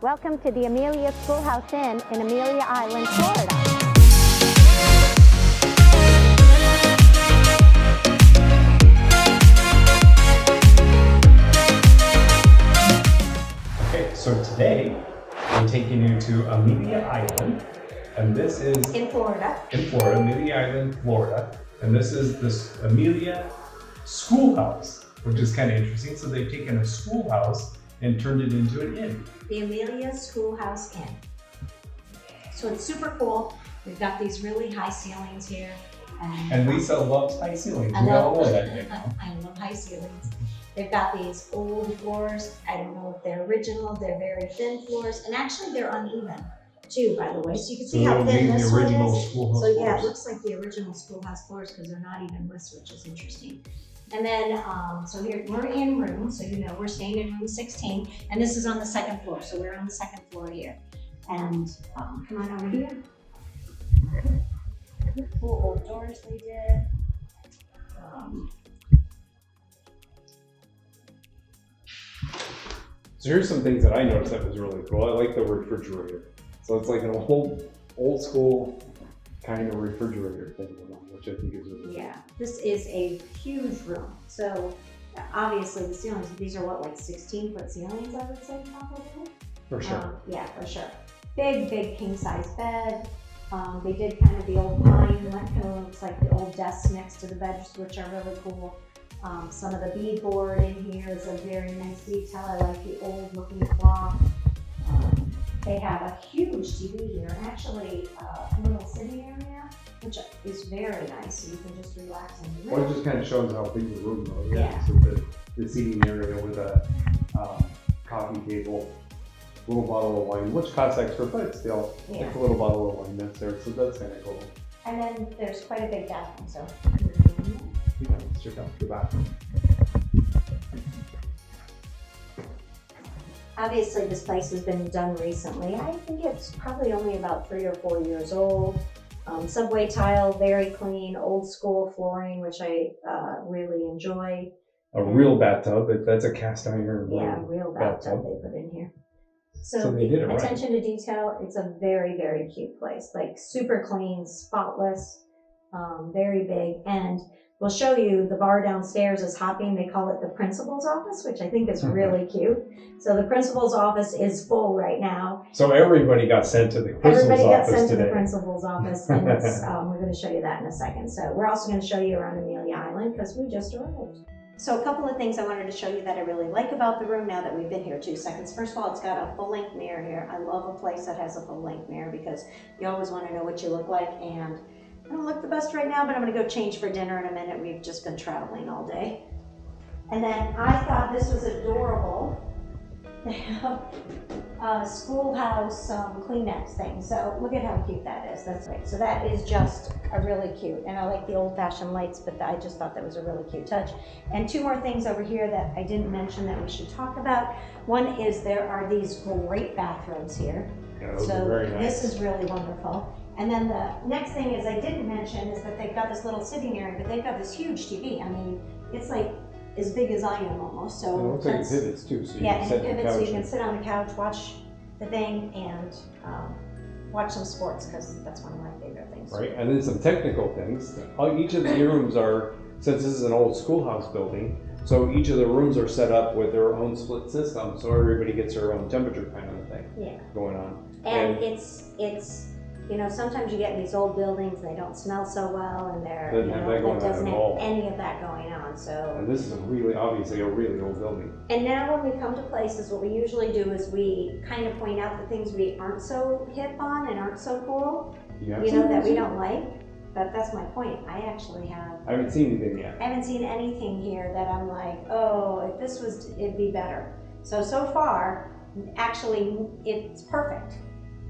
Welcome to the Amelia Schoolhouse Inn in Amelia Island, Florida. Okay, so today I'm taking you to Amelia Island, and this is In Florida, Amelia Island, Florida, and this is this Amelia Schoolhouse, which is kind of interesting. So they've taken a schoolhouse and turned it into an inn. The Amelia Schoolhouse Inn. So it's super cool. We've got these really high ceilings here. And Lisa loves high ceilings. I We all love, know that right now. I love high ceilings. They've got these old floors. I don't know if they're original. They're very thin floors. And actually they're uneven too, by the way. So you can see how thin this one is. Schoolhouse So yeah, it floors. looks like the original schoolhouse floors because they're not even widths, which is interesting. And then, so here, we're in room, so you know, we're staying in room 16, and this is on the second floor, so we're on the second floor here. And come on over here. Cool old doors they did. So here's some things that I noticed that was really cool. I like the refrigerator. So it's like an old school kind of refrigerator thing going on, which I think is really Yeah, this is a huge room. So obviously the ceilings, these are what, like 16-foot ceilings, I would say, probably? for sure. Yeah, for sure. Big king size bed. They did kind of the old pine, that kind of looks like the old desks next to the beds, which are really cool. Some of the beadboard in here is a very nice detail. I like the old looking clock. They have a huge TV here, actually a little sitting area, which is very nice. So you can just relax and Well, it just kind of shows how big the room is. Yeah. So the seating area with a coffee table, little bottle of wine, which costs extra, but still, Yeah. it's a little bottle of wine that's there, so that's kind of cool. And then there's quite a big bathroom, so. Yeah, let's check out the bathroom. Obviously, this place has been done recently. I think it's probably only about 3 or 4 years old. Subway tile, very clean, old school flooring, which I really enjoy. A real bathtub, that's a cast iron. Yeah, real bathtub they put in here. So they did it right. Attention to detail, it's a very cute place. Like super clean, spotless, very big. And we'll show you the bar downstairs is hopping. They call it the principal's office, which I think is really cute. So the principal's office is full right now. So everybody got sent to the principal's Everybody got office sent today. to the principal's office, and it's, we're going to show you that in a second. So we're also going to show you around Amelia Island because we just arrived. So a couple of things I wanted to show you that I really like about the room now that we've been here 2 seconds. First of all, it's got a full-length mirror here. I love a place that has a full-length mirror because you always want to know what you look like, and I don't look the best right now, but I'm going to go change for dinner in a minute. We've just been traveling all day. And then I thought this was adorable. They have a schoolhouse Kleenex thing. So look at how cute that is. That's right. So that is just a really cute. And I like the old-fashioned lights, but I just thought that was a really cute touch. And 2 more things over here that I didn't mention that we should talk about. One is there are these great bathrooms here. Yeah, those So are very nice. this is really wonderful. And then the next thing is I didn't mention is that they've got this little sitting area, but they've got this huge TV. I mean, it's like as big as I am almost. So It looks like it that's- pivots too, so you yeah, can and sit it on the pivots so you couch. can sit on the couch, watch the thing, and watch some sports because that's one of my favorite things. Right, and then some technical things. Each of the rooms are, since this is an old schoolhouse building, so each of the rooms are set up with their own split system, so everybody gets their own temperature kind of a thing Yeah, going on. and it's you know, sometimes you get in these old buildings, they don't smell so well, and they're Doesn't you have know, that going it on doesn't at have all. any of that going on. So. And this is obviously a really old building. And now when we come to places, what we usually do is we kind of point out the things we aren't so hip on and aren't so cool, You have you know, some that we music? don't like. But that's my point. I actually have, I haven't seen anything yet. I haven't seen anything here that I'm like, oh, if this was, it'd be better. So far, actually, it's perfect.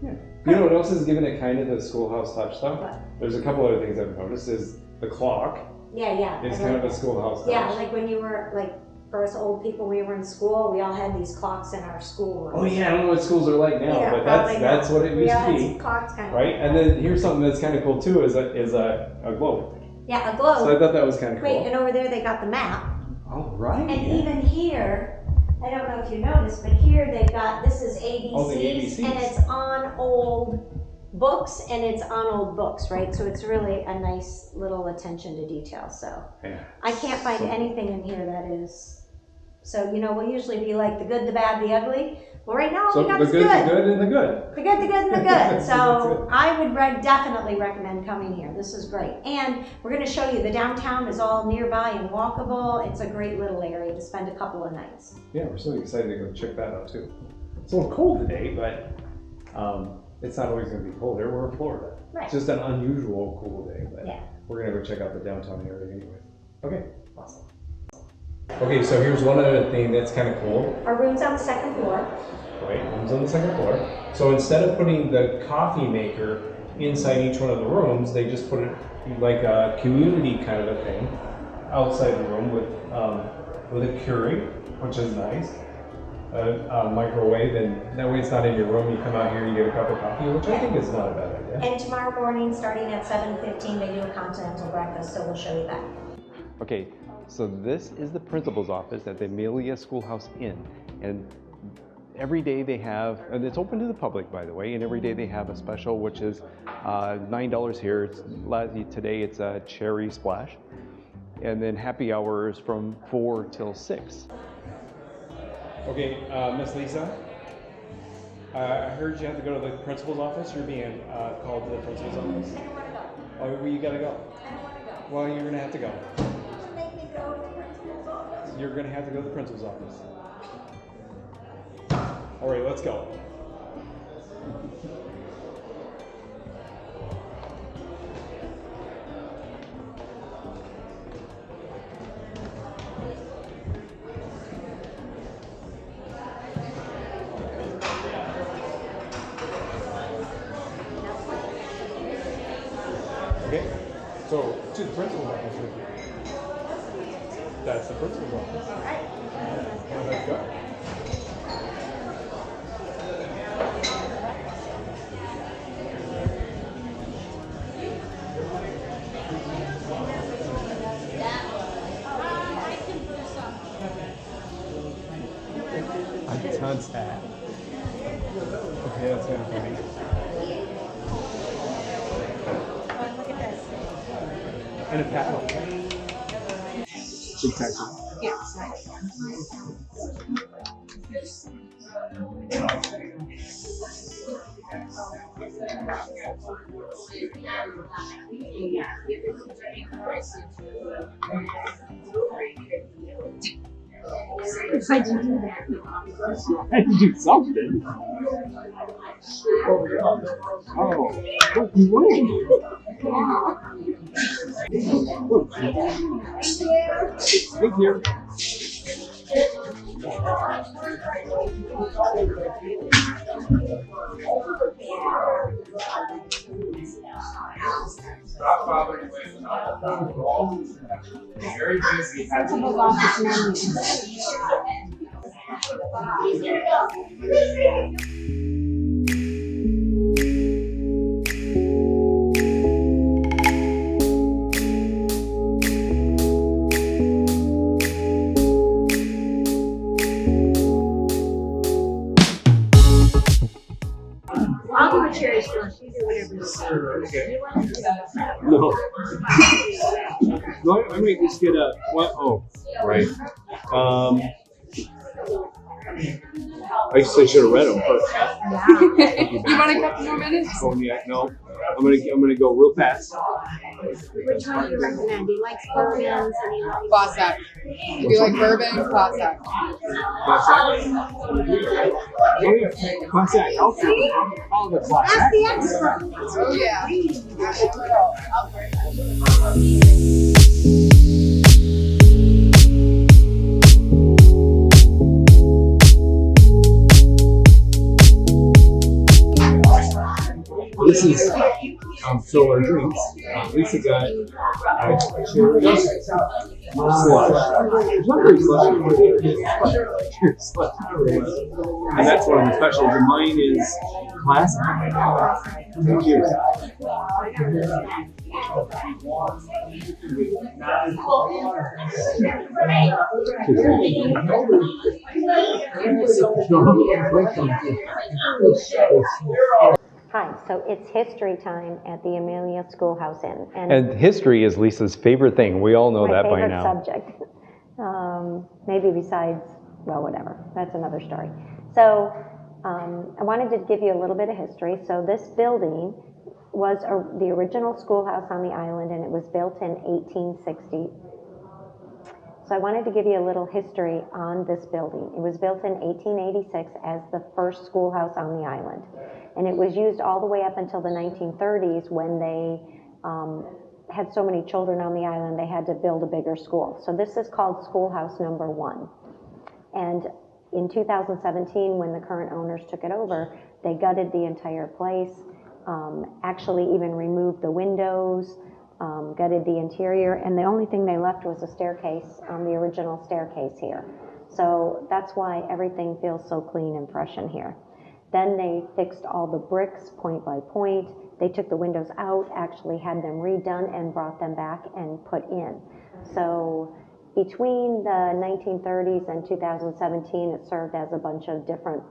Yeah. You know what else is giving it kind of the schoolhouse touch though? What? There's a couple other things I've noticed is the clock Yeah. is I kind like of a that. schoolhouse touch. Yeah, like when you were, like, for us old people, we were in school, we all had these clocks in our school rooms. Oh yeah, I don't know what schools are like now, Yeah, but probably that's not. what it We used all to had be. some clocks kind of Right, like and that. then here's something that's kind of cool too, is a globe. Yeah, a globe. So I thought that was kind of Wait, cool. and over there they got the map. Oh, right. And yeah. even here, I don't know if you noticed, but here they've got, this is ABCs, Oh, the ABCs. and it's on old books, and it's on old books, right? So it's really a nice little attention to detail. So Yeah. I can't find anything in here that is, so you know, we'll usually be like the good, the bad, the ugly. Well, right now So we got the the good, good. the good, and the good. The good, the good, and the good. So That's it. I would definitely recommend coming here. This is great. And we're going to show you the downtown is all nearby and walkable. It's a great little area to spend a couple of nights. Yeah, we're so excited to go check that out too. It's a little cold today, but it's not always going to be cold here. We're in Florida. Right. It's just an unusual cool day, but Yeah. we're going to go check out the downtown area anyway. Okay, awesome. Okay, so here's one other thing that's kind of cool. Our room's on the second floor. Right, rooms on the second floor. So instead of putting the coffee maker inside each one of the rooms, they just put it like a community kind of a thing outside the room with a Keurig, which is nice. A microwave, and that way it's not in your room. You come out here, you get a cup of coffee, which I think is not a bad idea. And tomorrow morning, starting at 7:15, they do a continental breakfast, so we'll show you that. Okay, so this is the principal's office at the Amelia Schoolhouse Inn, and every day they have, and it's open to the public by the way, and every day they have a special which is $9 here. Today it's a cherry splash, and then happy hours from 4 till 6. Okay, Miss Lisa, I heard you have to go to the principal's office. You're being called to the principal's office. I don't want to go. Oh, well, you gotta go. I don't want to go. Well, you're gonna have to go. Don't make me go to the principal's office. You're gonna have to go to the principal's office. All right, let's go. Okay, so to the principal's office. That's the principal's office. All right. Let's go. I'm sad. Okay, that's kind of funny. Look at this. And a paddle. Big taxi. Yes. How'd you do that? I had to do something. Oh, what you win? Thank you. Stop bothering with very busy. Principal's office menu. I'll do a cherry first. You do whatever you want. No. No, I might just get a what? Oh, right. I guess I should have read them first. You want a couple more minutes? Cognac, no. I'm gonna go real fast. Which one do you recommend? Do you like bourbons? And you like Classic. If you like bourbon, classic. Classic. Classic. Okay. All the classic. Ask the expert. Oh yeah. This is fill our drinks. Lisa got cherry. It's not very slushy. And that's one of the specials. And mine is classic. Cheers. Hi, so it's history time at the Amelia Schoolhouse Inn. And history is Lisa's favorite thing. We all know that by now. My favorite subject. Maybe besides, well, whatever. That's another story. So I wanted to give you a little bit of history. So this building was the original schoolhouse on the island, and it was built in 1860. So I wanted to give you a little history on this building. It was built in 1886 as the first schoolhouse on the island. And it was used all the way up until the 1930s when they had so many children on the island, they had to build a bigger school. So this is called Schoolhouse Number 1. And in 2017, when the current owners took it over, they gutted the entire place, actually even removed the windows, gutted the interior, and the only thing they left was a staircase, the original staircase here. So that's why everything feels so clean and fresh in here. Then they fixed all the bricks point by point. They took the windows out, actually had them redone and brought them back and put in. So between the 1930s and 2017, it served as a bunch of different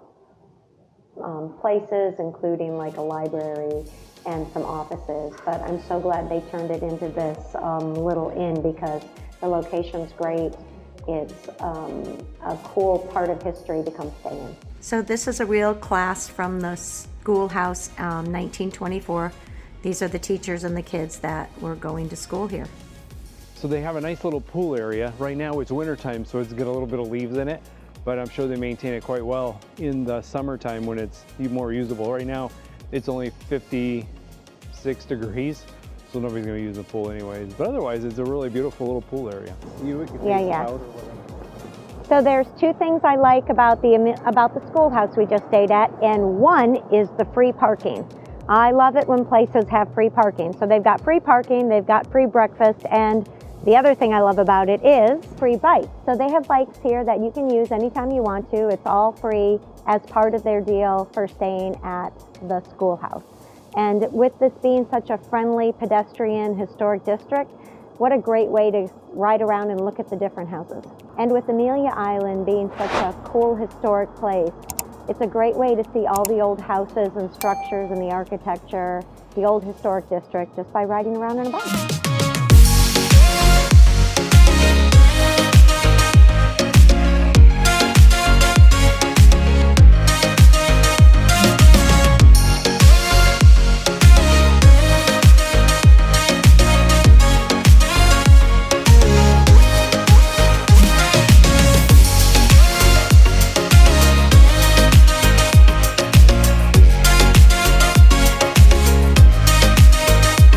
places, including like a library and some offices. But I'm so glad they turned it into this little inn because the location's great. It's a cool part of history to come stay in. So this is a real class from the schoolhouse, 1924. These are the teachers and the kids that were going to school here. So they have a nice little pool area. Right now it's wintertime, so it's got a little bit of leaves in it, but I'm sure they maintain it quite well in the summertime when it's more usable. Right now it's only 56 degrees, so nobody's going to use the pool anyways. But otherwise, it's a really beautiful little pool area. Yeah. So there's two things I like about the schoolhouse we just stayed at, and one is the free parking. I love it when places have free parking. So they've got free parking, they've got free breakfast, and the other thing I love about it is free bikes. So they have bikes here that you can use anytime you want to. It's all free as part of their deal for staying at the schoolhouse. And with this being such a friendly pedestrian historic district, what a great way to ride around and look at the different houses. And with Amelia Island being such a cool historic place, it's a great way to see all the old houses and structures and the architecture, the old historic district, just by riding around in a bike.